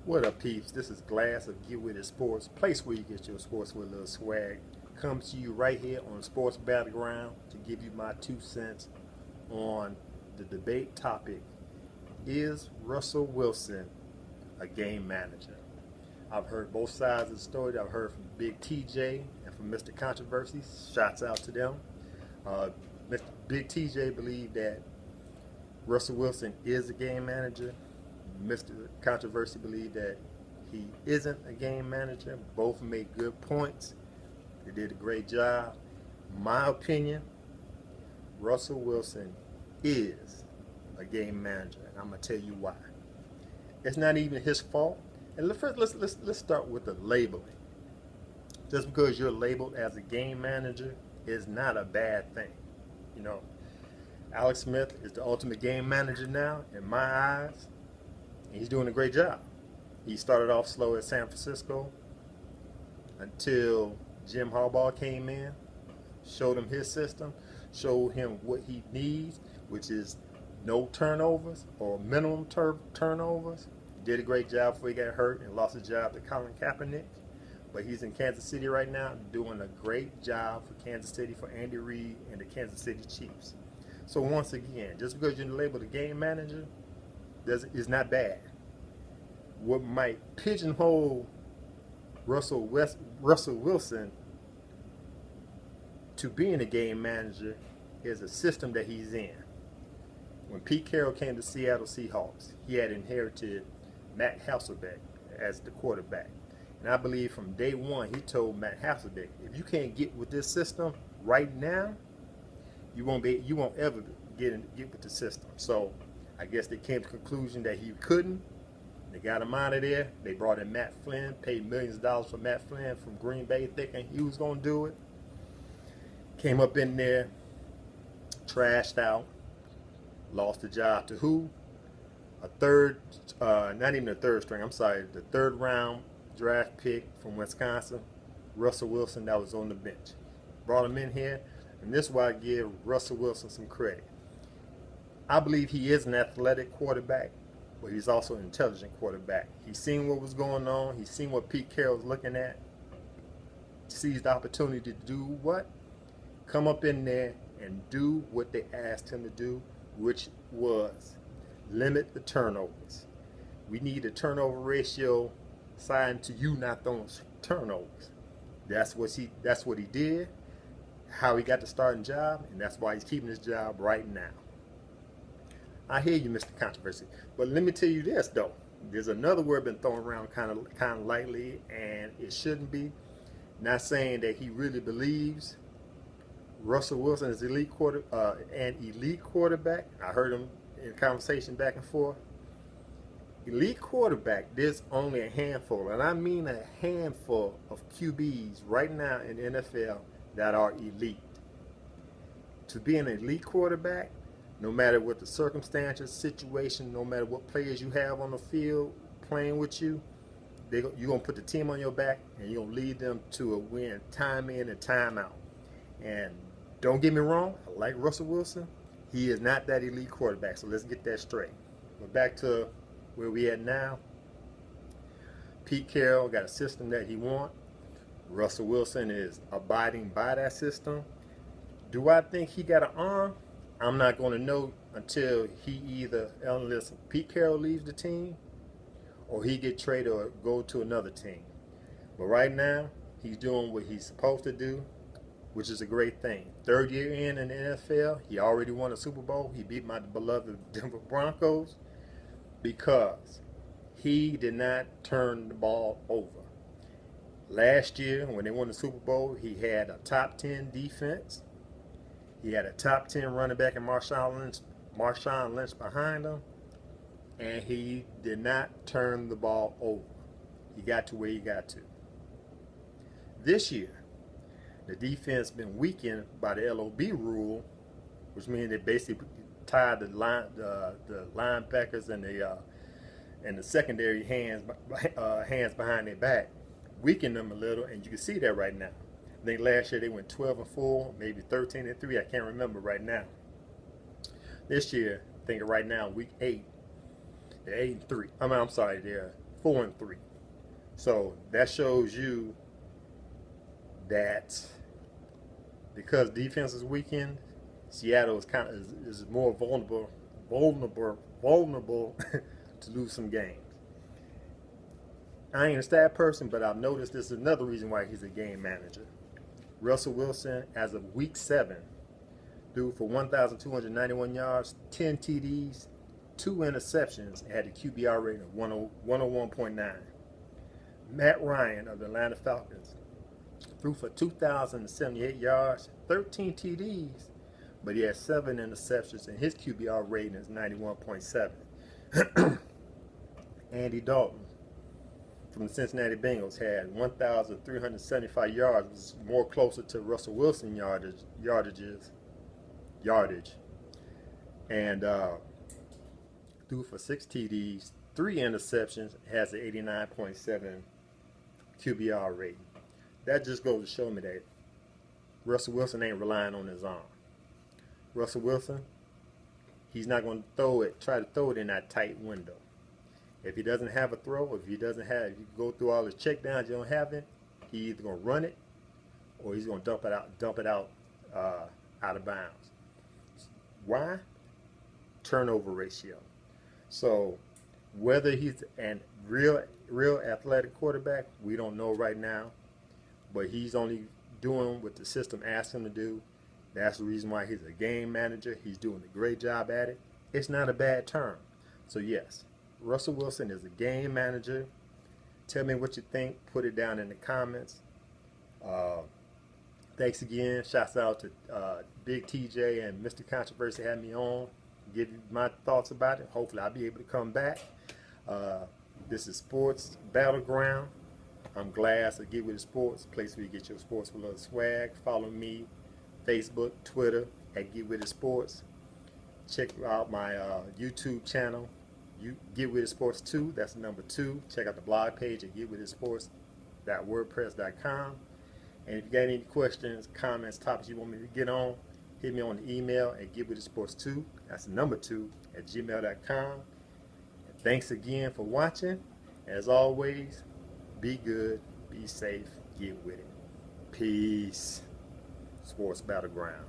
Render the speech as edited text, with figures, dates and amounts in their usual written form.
What up, peeps? This is Glass of Get With It Sports, place where you get your sports with a little swag. Comes to you right here on Sports Battleground to give you my 2 cents on the debate topic: is Russell Wilson a game manager? I've heard both sides of the story. I've heard from Big TJ and from Mr. Controversy. Shouts out to them. Mr. Big TJ believed that Russell Wilson is a game manager. Mr. Controversy believed that he isn't a game manager. Both made good points. They did a great job. My opinion, Russell Wilson is a game manager, and I'm gonna tell you why. It's not even his fault. And let's start with the labeling. Just because you're labeled as a game manager is not a bad thing. You know, Alex Smith is the ultimate game manager now, in my eyes. He's doing a great job. He started off slow at San Francisco until Jim Harbaugh came in, showed him his system, showed him what he needs, which is no turnovers or minimum turnovers. He did a great job before he got hurt and lost his job to Colin Kaepernick. But he's in Kansas City right now doing a great job for Kansas City, for Andy Reid and the Kansas City Chiefs. So once again, just because you're labeled a game manager is not bad. What might pigeonhole Russell Wilson to being a game manager is a system that he's in. When Pete Carroll came to Seattle Seahawks, he had inherited Matt Hasselbeck as the quarterback. And I believe from day one, he told Matt Hasselbeck, if you can't get with this system right now, you won't ever get with the system. So I guess they came to the conclusion that he couldn't. They got him out of there. They brought in Matt Flynn, paid millions of dollars for Matt Flynn from Green Bay, thinking he was going to do it. Came up in there, trashed out, lost the job to who? Not even a third string, I'm sorry, the third round draft pick from Wisconsin, Russell Wilson, that was on the bench. Brought him in here, and this is why I give Russell Wilson some credit. I believe he is an athletic quarterback, but he's also an intelligent quarterback. He's seen what was going on. He's seen what Pete Carroll's looking at. Sees the opportunity to do what? Come up in there and do what they asked him to do, which was limit the turnovers. We need a turnover ratio assigned to you, not those turnovers. That's what he did, how he got the starting job, and that's why he's keeping his job right now. I hear you, Mr. Controversy, but let me tell you this though. There's another word been thrown around kind of lightly, and it shouldn't be. Not saying that he really believes Russell Wilson is an elite quarterback. I heard him in conversation back and forth. Elite quarterback, there's only a handful, and I mean a handful of QBs right now in the NFL that are elite. To be an elite quarterback, no matter what the circumstances, situation, no matter what players you have on the field playing with you, you're going to put the team on your back and you're going to lead them to a win time in and time out. And don't get me wrong, I like Russell Wilson. He is not that elite quarterback, so let's get that straight. But back to where we at now. Pete Carroll got a system that he wants. Russell Wilson is abiding by that system. Do I think he got an arm? I'm not going to know until unless Pete Carroll leaves the team or he get traded or go to another team. But right now, he's doing what he's supposed to do, which is a great thing. Third year in the NFL, he already won a Super Bowl. He beat my beloved Denver Broncos because he did not turn the ball over. Last year, when they won the Super Bowl, he had a top 10 defense. He had a top 10 running back in Marshawn Lynch behind him, and he did not turn the ball over. He got to where he got to. This year, the defense been weakened by the LOB rule, which means they basically tied the linebackers and the secondary hands behind their back, weakened them a little, and you can see that right now. I think last year they went 12-4, maybe 13-3. I can't remember right now. This year, I think right now, week 8, they're 8-3. I'm sorry, they're 4-3. So that shows you that because defense is weakened, Seattle is more vulnerable to lose some games. I ain't a stat person, but I've noticed this is another reason why he's a game manager. Russell Wilson, as of week 7, threw for 1,291 yards, 10 TDs, 2 interceptions, and had a QBR rating of 101.9. Matt Ryan of the Atlanta Falcons threw for 2,078 yards, 13 TDs, but he had 7 interceptions, and his QBR rating is 91.7. Andy Dalton from the Cincinnati Bengals had 1,375 yards, which is more closer to Russell Wilson yardage, and threw for 6 TDs, 3 interceptions, has an 89.7 QBR rating. That just goes to show me that Russell Wilson ain't relying on his arm. Russell Wilson, he's not going to try to throw it in that tight window. If he doesn't have a throw, if you go through all his checkdowns, you don't have it, he's either going to run it or he's going to dump it out out of bounds. Why? Turnover ratio. So whether he's a real athletic quarterback, we don't know right now. But he's only doing what the system asks him to do. That's the reason why he's a game manager. He's doing a great job at it. It's not a bad term. So yes, Russell Wilson is a game manager. Tell me what you think. Put it down in the comments. Thanks again. Shouts out to Big TJ and Mr. Controversy had me on. Give you my thoughts about it. Hopefully I'll be able to come back. This is Sports Battleground. I'm Glass of GetWittedSports, place where you get your sports with a little swag. Follow me, Facebook, Twitter at GetWittedSports. Check out my YouTube channel, GetWittedSports 2. That's the number 2. Check out the blog page at GetWittedSports.wordpress.com. And if you got any questions, comments, topics you want me to get on, hit me on the email at GetWittedSports2. That's the number 2 at gmail.com. And thanks again for watching. As always, be good, be safe, get with it. Peace. Sports Battleground.